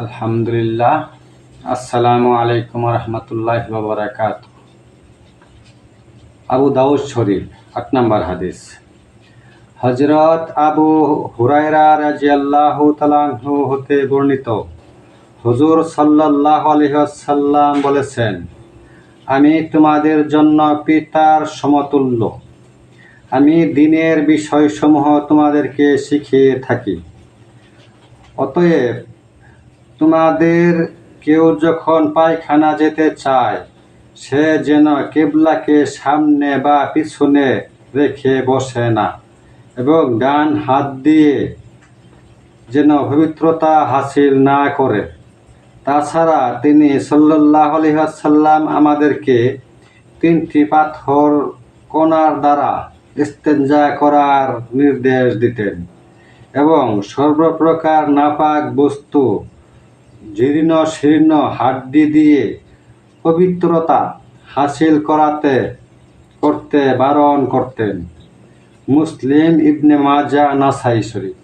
আলহামদুলিল্লাহ। আসসালামু আলাইকুম রহমতুল্লাহি ওয়া বারাকাতুহু। আবু দাউদ শরীফ ৮ নম্বর হাদিস। হযরত আবু হুরায়রা রাদিয়াল্লাহু তাআলা আনহু হতে বর্ণিত, হুজুর সাল্লাল্লাহু আলাইহি ওয়াসাল্লাম বলেছেন, আমি তোমাদের জন্য পিতার সমতুল্য। আমি দ্বীনের বিষয়সমূহ তোমাদেরকে শিখিয়ে থাকি। অতএব তোমাদের কেউ যখন পায়খানা যেতে চায়, সে যেন কিবলাকে সামনে বা পিছনে রেখে বসে না, এবং ডান হাত দিয়ে যেন পবিত্রতা হাসিল না করে। তাছাড়া তিনি সাল্লাল্লাহু আলাইহি ওয়াসাল্লাম আমাদেরকে 3টি পাথর কণার দ্বারা ইস্তেঞ্জা করার নির্দেশ দিতেন, এবং সর্বপ্রকার নাপাক বস্তু, জীর্ণ শীর্ণ হাড্ডি দিয়ে পবিত্রতা হাসিল করতে বারণ করতেন। মুসলিম, ইবনে মাজাহ, নাসাই শরীফ।